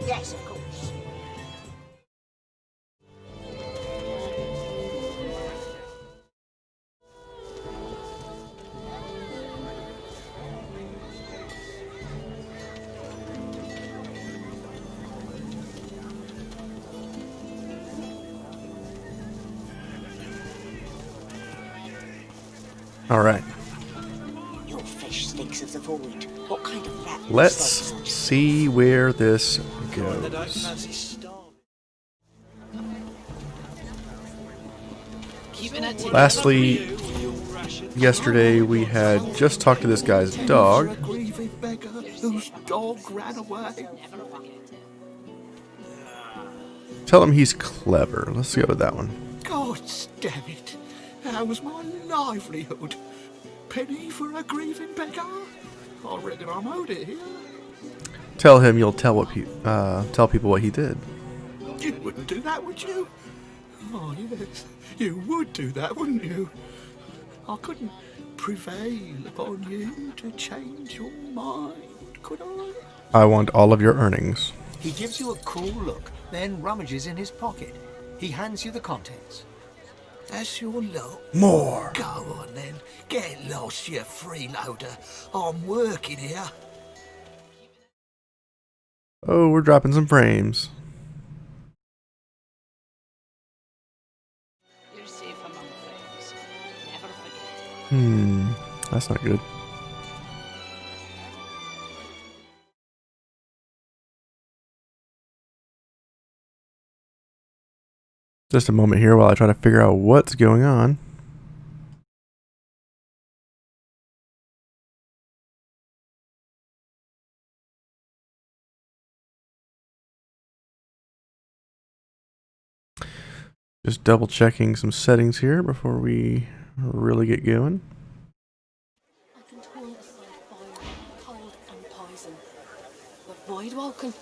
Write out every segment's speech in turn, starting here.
Yes, of course. All right. Your fish stinks of the void. What kind of rat would Let's slug such see filth? where this They don't goes. fancy starving. Lastly, yesterday we had just talked to this guy's dog. A grieving beggar whose dog ran away. Tell him he's clever. Let's go with that one. God damn it. That was my livelihood. Penny for a grieving beggar? I reckon I'm owed it here. Tell him you'll tell tell people what he did. You wouldn't do that, would you? Oh, yes. You would do that, wouldn't you? I couldn't prevail upon you to change your mind, could I? I want all of your earnings. He gives you a cool look, then rummages in his pocket. He hands you the contents. That's your lot. More. Go on then. Get lost, you freeloader. I'm working here. Oh, we're dropping some frames. You're safe among friends. Never forget. That's not good. Just a moment here while I try to figure out what's going on. Just double checking some settings here before we really get going. I can toil beside fire, cold and poison. But void walking?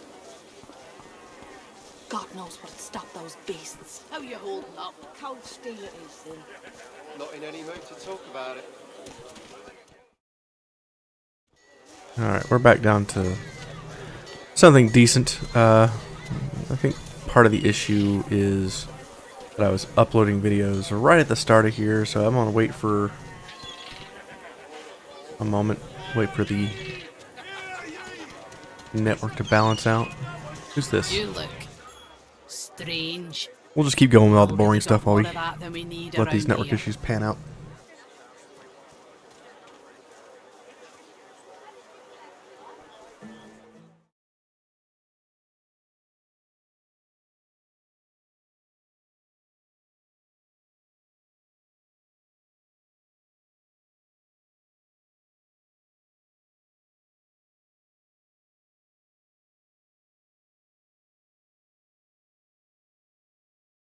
God knows what'd stop those beasts. How you holding up? Cold steel it is then. Not in any mood to talk about it. Alright, we're back down to something decent. I think part of the issue is that I was uploading videos right at the start of here, so I'm gonna wait for a moment, wait for the network to balance out. Who's this? You look strange. We'll just keep going with all the boring stuff while we More of that than we need let these around network here. issues pan out.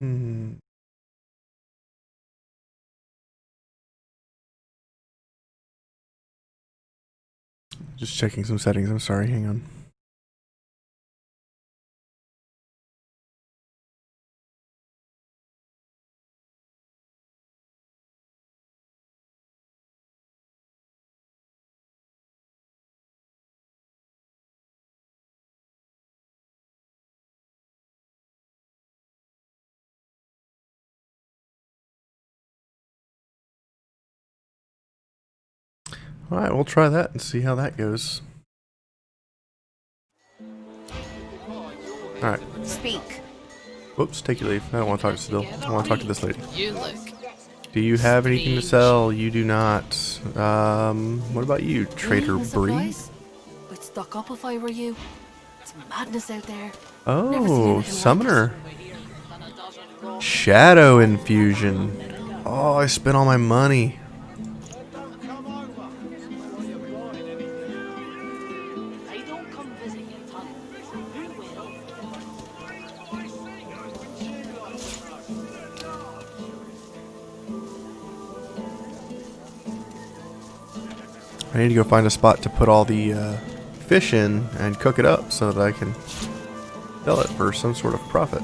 Hmm. Just checking some settings. I'm sorry. Hang on. All right, we'll try that and see how that goes. All right. Speak. Whoops, take your leave. I don't want to talk still. I want to talk to this lady. You look Do you have anything to strange. sell? You do not. What about you, Trader A Bree? surprise? I'd stock up if I were you. It's madness out there. Never seen Oh, anything like Summoner. this. Shadow Infusion. Oh, I spent all my money. I don't come visit your tongue. Who will? I need to go find a spot to put all the fish in and cook it up so that I can sell it for some sort of profit.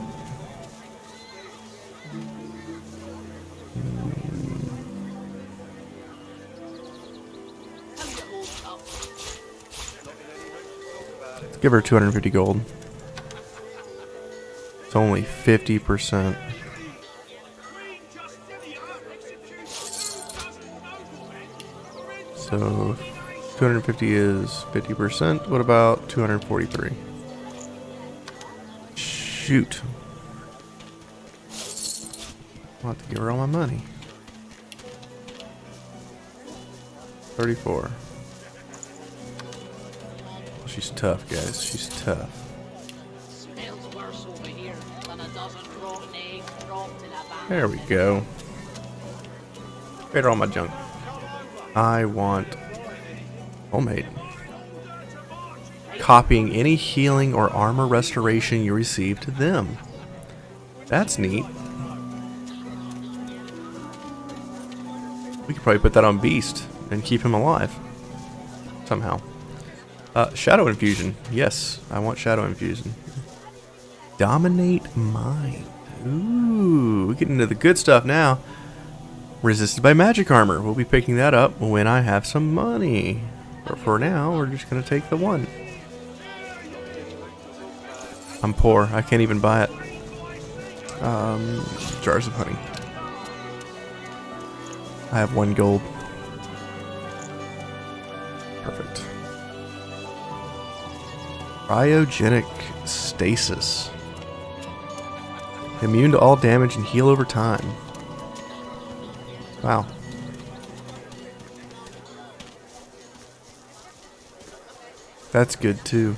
How you holding up? Let's give her 250 gold. It's only 50%. So 250 is 50%. What about 243? Shoot. I'll have to give her all my money. 34. She's tough, guys. She's tough. Smells worse over here than a dozen rotten eggs dropped in a bag. There we go. Trade all my junk. I want homemade. Copying any healing or armor restoration you receive to them. That's neat. We could probably put that on Beast and keep him alive. Somehow. Shadow Infusion. Yes, I want Shadow Infusion. Dominate Mind. Ooh, we get into the good stuff now. Resisted by magic armor. We'll be picking that up when I have some money. But for now, we're just going to take the one. I'm poor. I can't even buy it. Jars of honey. I have 1 gold. Perfect. Cryogenic stasis. Immune to all damage and heal over time. Wow. That's good too.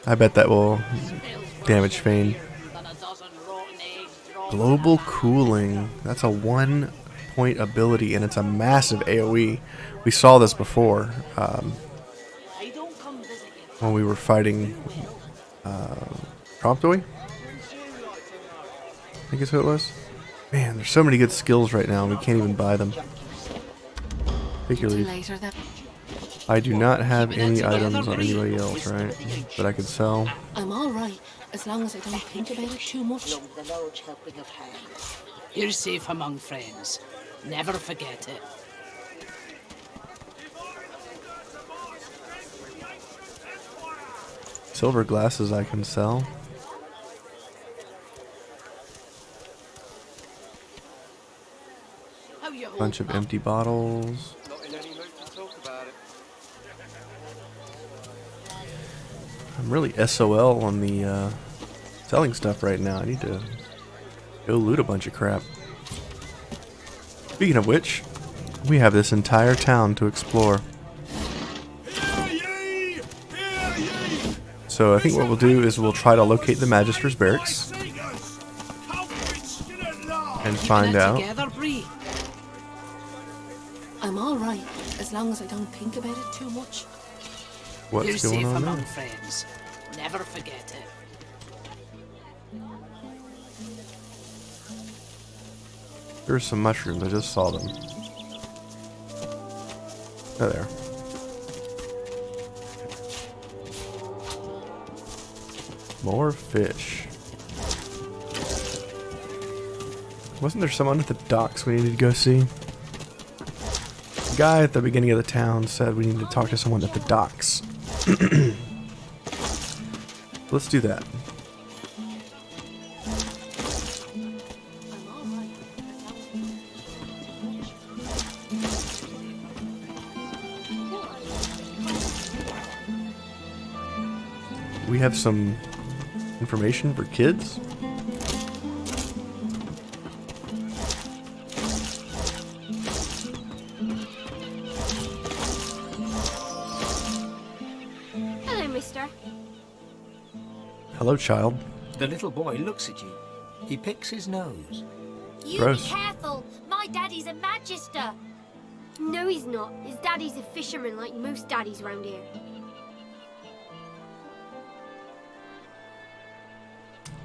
I bet that will damage Fane. Global cooling. That's a 1-point ability and it's a massive AoE. We saw this before when we were fighting Promptoy. I think that's who it was. Man, there's so many good skills right now and we can't even buy them. Take your leave. I do not have any items on anybody else, right? That I could sell. I'm alright, as long as I don't think about it too much. Long the large helping of hands. You're safe among friends. Never forget it. Silver glasses I can sell. How you Bunch of empty bottles. Not in any mood to talk about it. I'm really SOL on the selling stuff right now. I need to go loot a bunch of crap. Speaking of which, we have this entire town to explore. So I think what we'll do is we'll try to locate the Magister's barracks and find out. Together, Bree. I'm alright, as long as I don't think about it too much. You're What's safe going on among there? friends. Never forget it. There's some mushrooms. I just saw them. Oh, there. More fish. Wasn't there someone at the docks we needed to go see? The guy at the beginning of the town said we need to talk to someone at the docks. Let's do that. I'm alright, We have some information for kids. Hello, mister. Hello, child. The little boy looks at you. He picks his nose. You Gross. be careful. My daddy's a magister. No, he's not. His daddy's a fisherman like most daddies round here.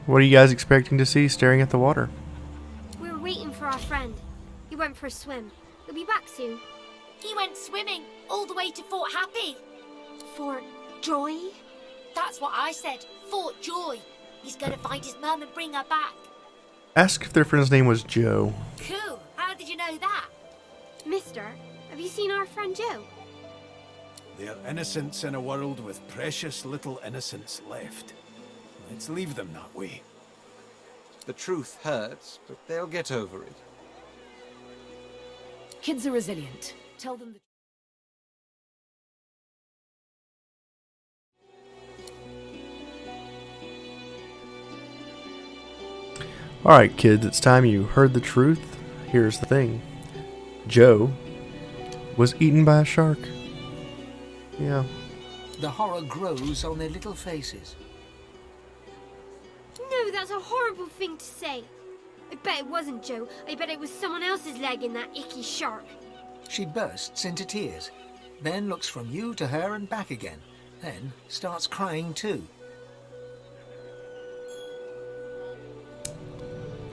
What are you guys expecting to see staring at the water? We were waiting for our friend. He went for a swim. He'll be back soon. He went swimming all the way to Fort Happy. For Joy? That's what I said. Fort Joy. He's gonna find his mum and bring her back. Ask if their friend's name was Joe. Cool. How did you know that? Mister, have you seen our friend Joe? They're innocents in a world with precious little innocence left. Let's leave them that way. The truth hurts, but they'll get over it. Kids are resilient. Tell them the Alright, kids, it's time you heard the truth. Here's the thing. Joe was eaten by a shark. Yeah. The horror grows on their little faces. No, that's a horrible thing to say. I bet it wasn't Joe. I bet it was someone else's leg in that icky shark. She bursts into tears, then looks from you to her and back again, then starts crying too.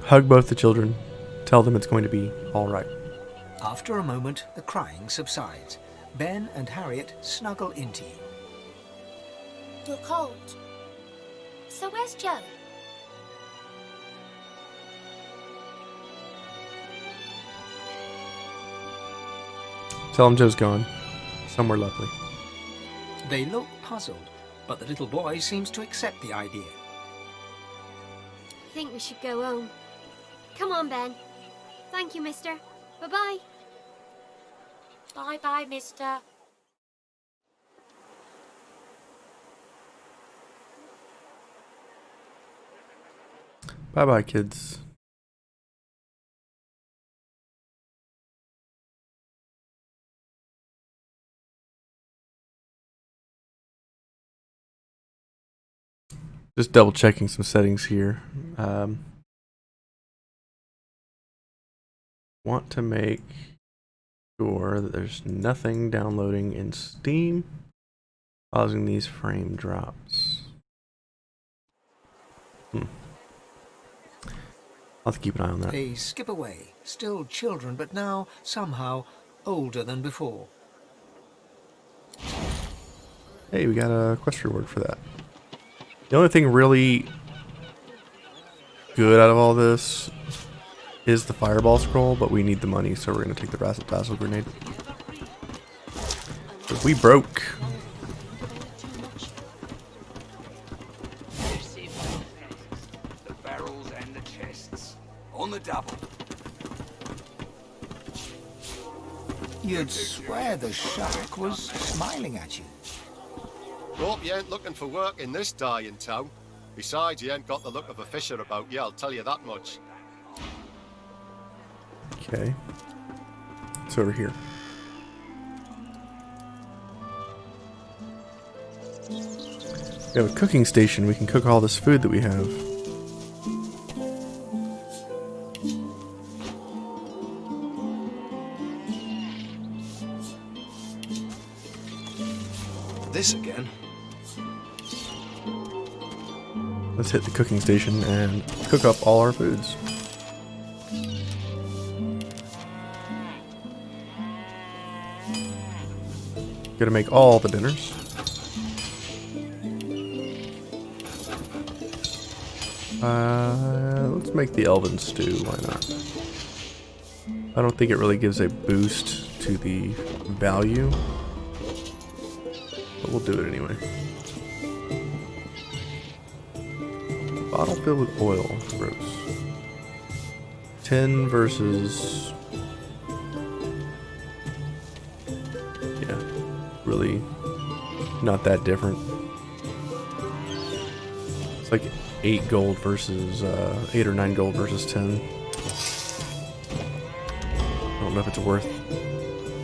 Hug both the children. Tell them it's going to be alright. After a moment, the crying subsides. Ben and Harriet snuggle into you. You're cold. So where's Joe? Tell them Joe's gone. Somewhere lovely. They look puzzled, but the little boy seems to accept the idea. I think we should go home. Come on, Ben. Thank you, mister. Bye-bye. Bye-bye, mister. Bye-bye, kids. Just double checking some settings here. Want to make sure that there's nothing downloading in Steam causing these frame drops. I'll have to keep an eye on that. They skip away, still children, but now, somehow, older than before. Hey, we got a quest reward for that. The only thing really good out of all this is the fireball scroll, but we need the money, so we're going to take the basil grenade. Because we broke. The barrels and the chests. On the double. You'd swear the shark was smiling at you. Hope you ain't looking for work in this dying town. Besides, you ain't got the look of a fisher about you, I'll tell you that much. Okay. It's over here. We have a cooking station. We can cook all this food that we have. This again. Let's hit the cooking station and cook up all our foods. Gonna make all the dinners. Let's make the elven stew, why not? I don't think it really gives a boost to the value, but we'll do it anyway. Bottle filled with oil, gross. 10 versus... yeah, really not that different. It's like 8 gold versus 8 or 9 gold versus 10. I don't know if it's worth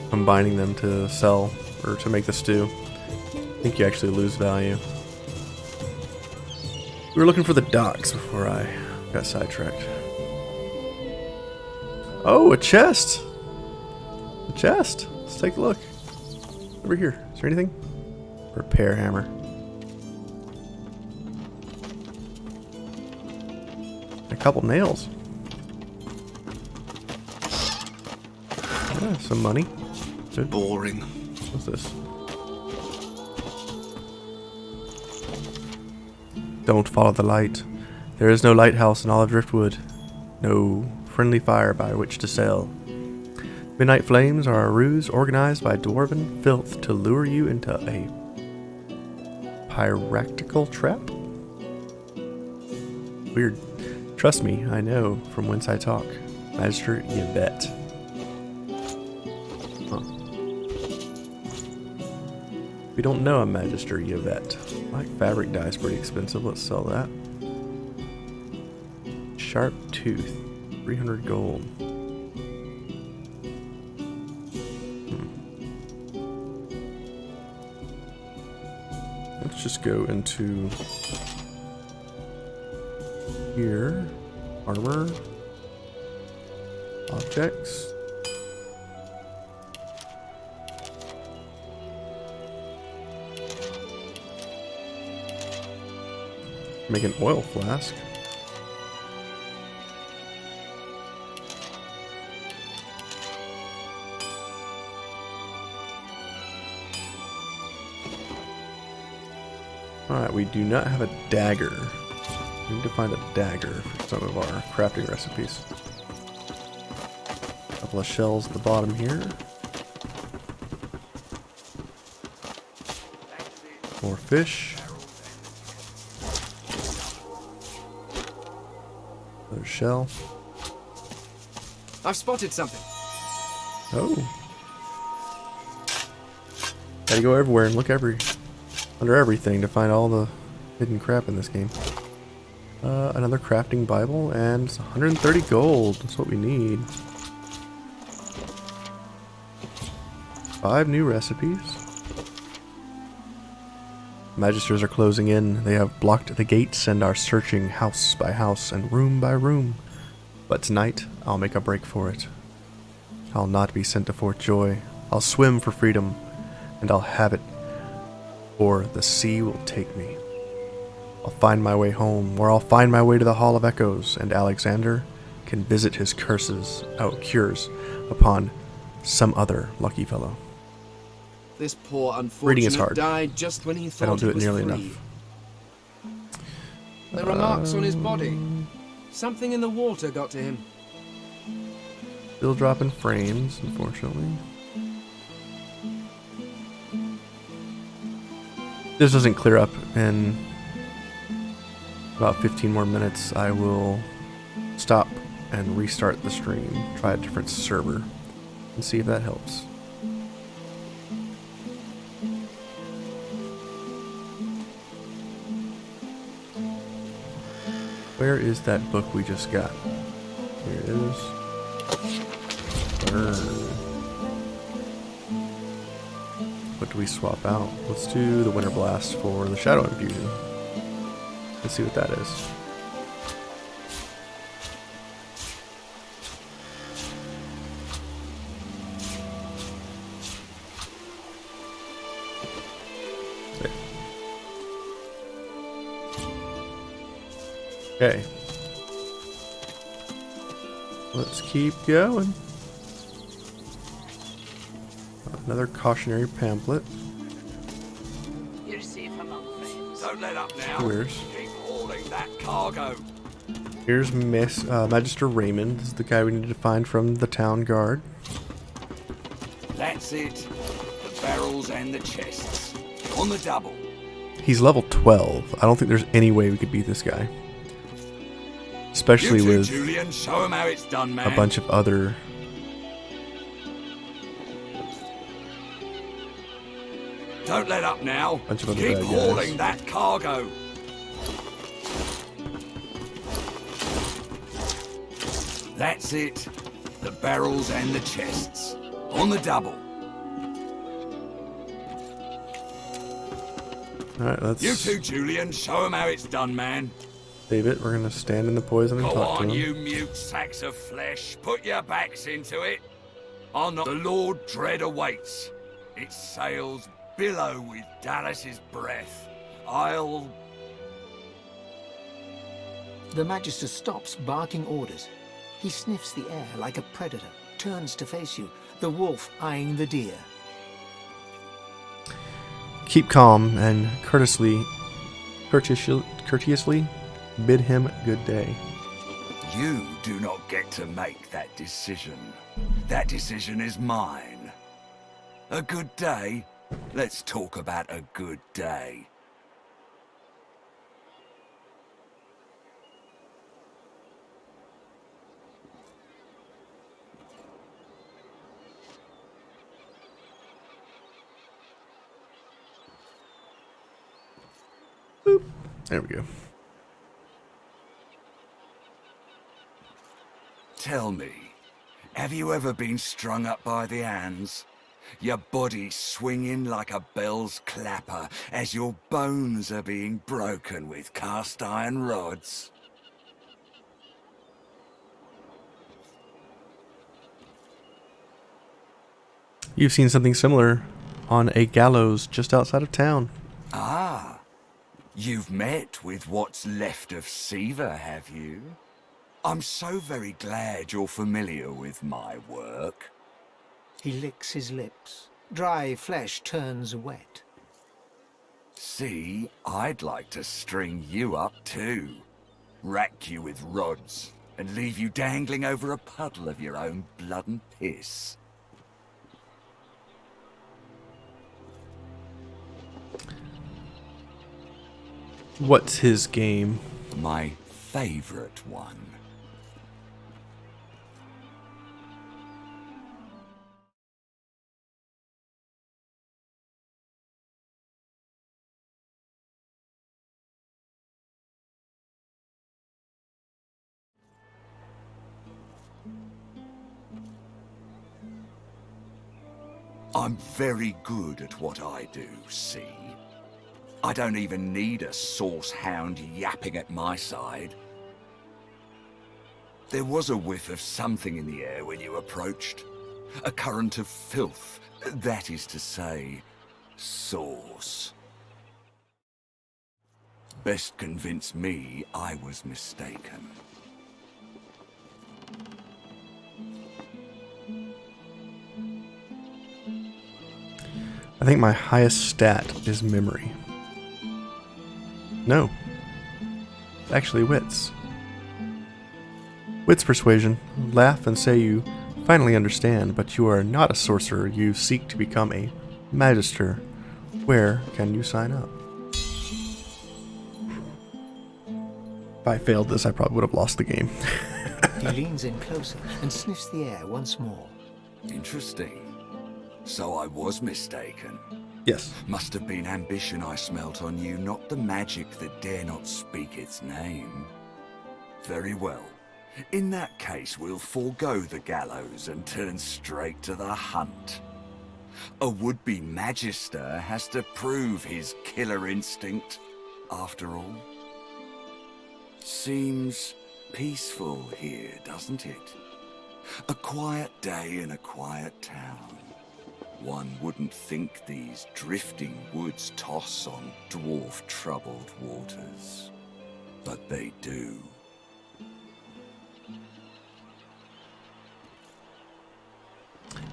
combining them to sell or to make the stew. I think you actually lose value. We were looking for the docks before I got sidetracked. Oh, a chest! A chest! Let's take a look. Over here. Is there anything? Repair hammer. A couple nails. Yeah, some money. Good. Boring. What's this? Don't follow the light. There is no lighthouse in all of Driftwood. No friendly fire by which to sail. Midnight flames are a ruse organized by dwarven filth to lure you into a piractical trap? Weird. Trust me, I know from whence I talk. Magister Yvette. Huh. We don't know a Magister Yvette. Like fabric dye is pretty expensive. Let's sell that. Sharp tooth. 300 gold. Let's just go into here. Armor. Objects. Make an oil flask. Alright, we do not have a dagger. We need to find a dagger for some of our crafting recipes. A couple of shells at the bottom here. More fish. Another shell. I've spotted something. Oh. Gotta go everywhere and look under everything to find all the hidden crap in this game. Another crafting Bible and 130 gold. That's what we need. 5 new recipes. Magisters are closing in. They have blocked the gates and are searching house by house and room by room. But tonight, I'll make a break for it. I'll not be sent to Fort Joy. I'll swim for freedom, and I'll have it, or the sea will take me. I'll find my way home, or I'll find my way to the Hall of Echoes, and Alexander can visit his cures upon some other lucky fellow. This poor Reading is unfortunate hard. died just when he I thought don't do he it was nearly free. enough. There are marks on his body. Something in the water got to him. Still dropping frames, unfortunately. This doesn't clear up in about 15 more minutes. I will stop and restart the stream, try a different server, and see if that helps. Where is that book we just got? Here it is. Burn. What do we swap out? Let's do the Winter Blast for the Shadow Infusion. Let's see what that is. Okay. Let's keep going. Another cautionary pamphlet. You're safe among friends. Don't let up now. Where's? Keep hauling that cargo. Here's Magister Raymond. This is the guy we need to find from the town guard. That's it. The barrels and the chests. On the double. He's level 12. I don't think there's any way we could beat this guy. Especially You too, with Julian. Show him how it's done, man. a bunch of other... Don't let up now. Bunch of other Keep bad hauling guys. that cargo. That's it. The barrels and the chests. On the double. Alright, let's You too, Julian. Show him how it's done, man. save it. We're gonna stand in the poison and Go talk to on, him. you mute sacks of flesh. Put your backs into it. On the Lord dread awaits. Its sails billow with Dallas's breath. The Magister stops, barking orders. He sniffs the air like a predator, turns to face you, the wolf eyeing the deer. Keep calm and courteously bid him good day. You do not get to make that decision. That decision is mine. A good day? Let's talk about a good day. Boop. There we go. Tell me, have you ever been strung up by the hands? Your body swinging like a bell's clapper as your bones are being broken with cast iron rods? You've seen something similar on a gallows just outside of town. Ah, you've met with what's left of Siva, have you? I'm so very glad you're familiar with my work. He licks his lips. Dry flesh turns wet. See, I'd like to string you up too. Rack you with rods and leave you dangling over a puddle of your own blood and piss. What's his game? My favorite one. I'm very good at what I do, see? I don't even need a sauce hound yapping at my side. There was a whiff of something in the air when you approached. A current of filth, that is to say, sauce. Best convince me I was mistaken. I think my highest stat is memory. No. Actually, wits. Wits persuasion. Laugh and say you finally understand, but you are not a sorcerer. You seek to become a magister. Where can you sign up? If I failed this, I probably would have lost the game. He leans in closer and sniffs the air once more. Interesting. So I was mistaken. Yes. Must have been ambition I smelt on you, not the magic that dare not speak its name. Very well. In that case, we'll forego the gallows and turn straight to the hunt. A would-be magister has to prove his killer instinct, after all. Seems peaceful here, doesn't it? A quiet day in a quiet town. One wouldn't think these drifting woods toss on dwarf-troubled waters. But they do.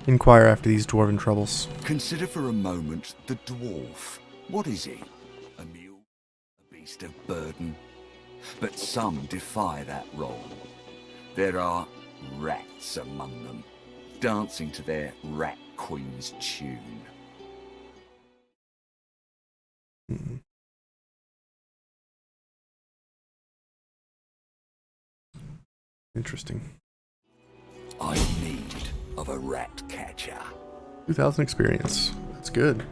Inquire after these dwarven troubles. Consider for a moment the dwarf. What is he? A mule? A beast of burden? But some defy that role. There are rats among them, dancing to their rat queen's tune. Interesting. I'm in need of a rat catcher. 2,000 experience. That's good.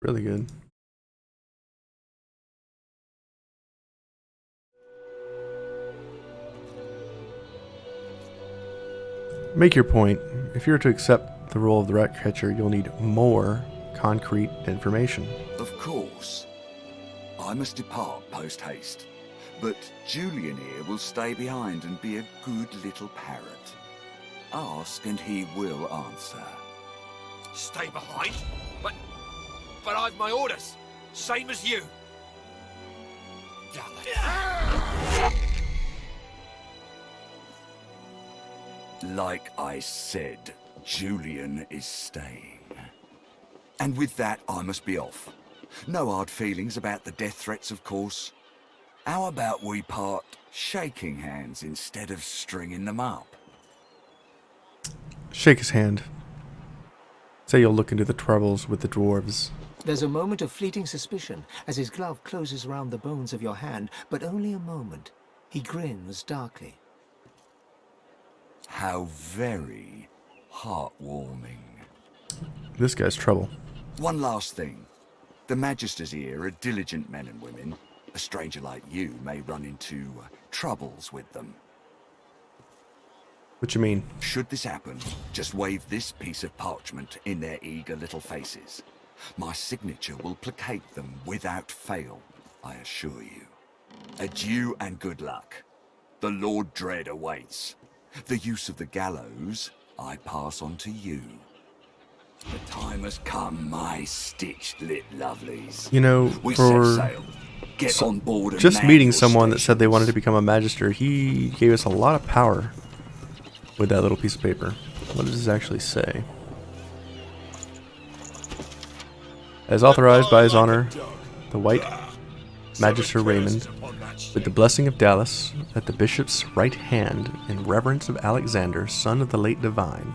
Really good. Make your point. If you're to accept the role of the rat catcher, you'll need more concrete information. Of course. I must depart post-haste, but Julian here will stay behind and be a good little parrot. Ask and he will answer. Stay behind? But I've my orders. Same as you. Like I said, Julian is staying. And with that, I must be off. No hard feelings about the death threats, of course. How about we part shaking hands instead of stringing them up? Shake his hand. Say you'll look into the troubles with the dwarves. There's a moment of fleeting suspicion as his glove closes round the bones of your hand, but only a moment. He grins darkly. How very heartwarming. This guy's trouble. One last thing. The Magisters here are diligent men and women. A stranger like you may run into troubles with them. What you mean? Should this happen, just wave this piece of parchment in their eager little faces. My signature will placate them without fail, I assure you. Adieu and good luck. The Lord Dread awaits. The use of the gallows I pass on to you. The time has come, my stitched-lit lovelies. You know, we for set sail. Get on board and just man meeting your someone that said they stations. wanted to become a magister, he gave us a lot of power with that little piece of paper. What does this actually say? As authorized by His Honor, the White Magister Raymond, with the blessing of Dallas, at the bishop's right hand, in reverence of Alexander, son of the late divine,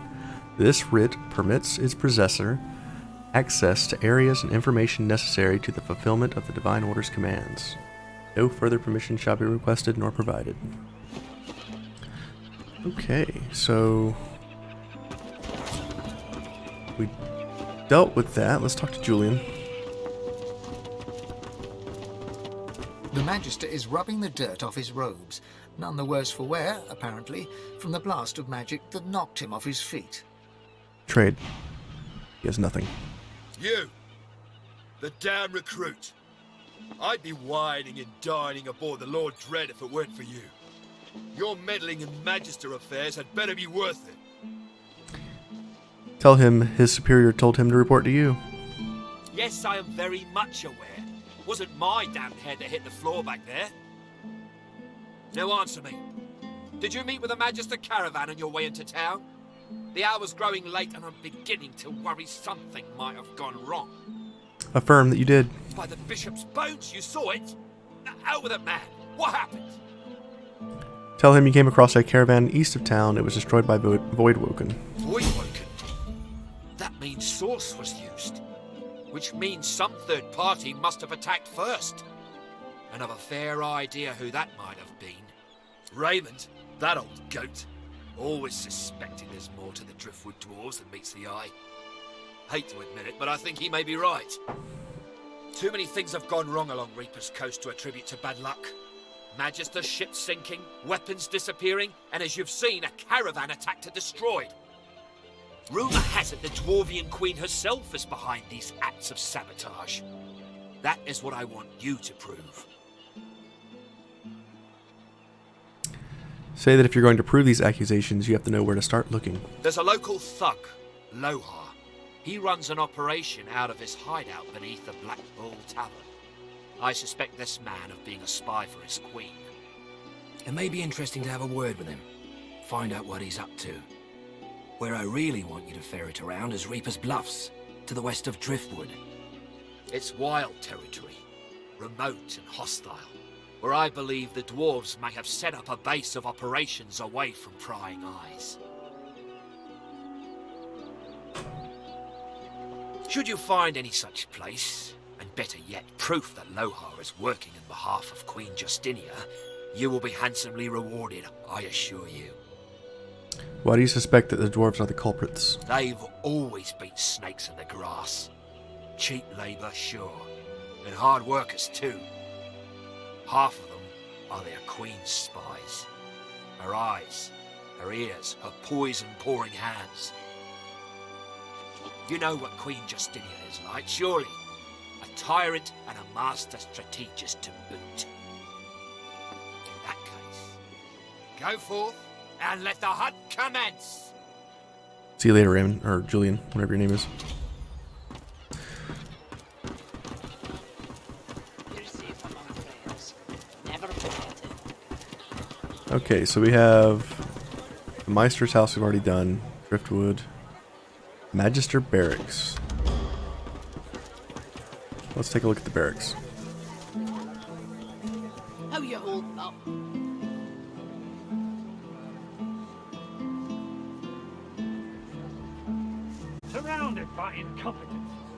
this writ permits its possessor access to areas and information necessary to the fulfillment of the divine order's commands. No further permission shall be requested nor provided. Okay, so we dealt with that. Let's talk to Julian. The Magister is rubbing the dirt off his robes, none the worse for wear, apparently, from the blast of magic that knocked him off his feet. Trade. He has nothing. You, the damn recruit. I'd be whining and dining aboard the Lord Dread if it weren't for you. Your meddling in Magister affairs had better be worth it. Tell him his superior told him to report to you. Yes, I am very much aware. Wasn't my damned head that hit the floor back there. Now answer me. Did you meet with a Magister caravan on your way into town? The hour's growing late and I'm beginning to worry something might have gone wrong. Affirm that you did. By the bishop's bones, you saw it? Out with it, man. What happened? Tell him you came across a caravan east of town. It was destroyed by Voidwoken. Voidwoken? That means Source was used. Which means some third party must have attacked first. And I've a fair idea who that might have been. Raymond, that old goat. Always suspecting there's more to the Driftwood dwarves than meets the eye. Hate to admit it, but I think he may be right. Too many things have gone wrong along Reaper's Coast to attribute to bad luck. Magister ships sinking, weapons disappearing, and as you've seen, a caravan attacked and destroyed. Rumour has it the Dwarvian Queen herself is behind these acts of sabotage. That is what I want you to prove. Say that if you're going to prove these accusations, you have to know where to start looking. There's a local thug, Lohar. He runs an operation out of his hideout beneath the Black Bull Tavern. I suspect this man of being a spy for his queen. It may be interesting to have a word with him. Find out what he's up to. Where I really want you to ferret around is Reaper's Bluffs, to the west of Driftwood. It's wild territory, remote and hostile, where I believe the dwarves may have set up a base of operations away from prying eyes. Should you find any such place, and better yet, proof that Lohar is working in behalf of Queen Justinia, you will be handsomely rewarded, I assure you. Why do you suspect that the dwarves are the culprits? They've always been snakes in the grass. Cheap labour, sure, and hard workers too. Half of them are their queen's spies. Her eyes, her ears, her poison-pouring hands. You know what Queen Justinia is like, surely. A tyrant and a master strategist to boot. In that case, go forth and let the hunt commence! See you later, Raymond, or Julian, whatever your name is. You're safe among friends. Never forget it. Okay, so we have the Meister's house we've already done. Driftwood. Magister Barracks. Let's take a look at the barracks. How surrounded by incompetence.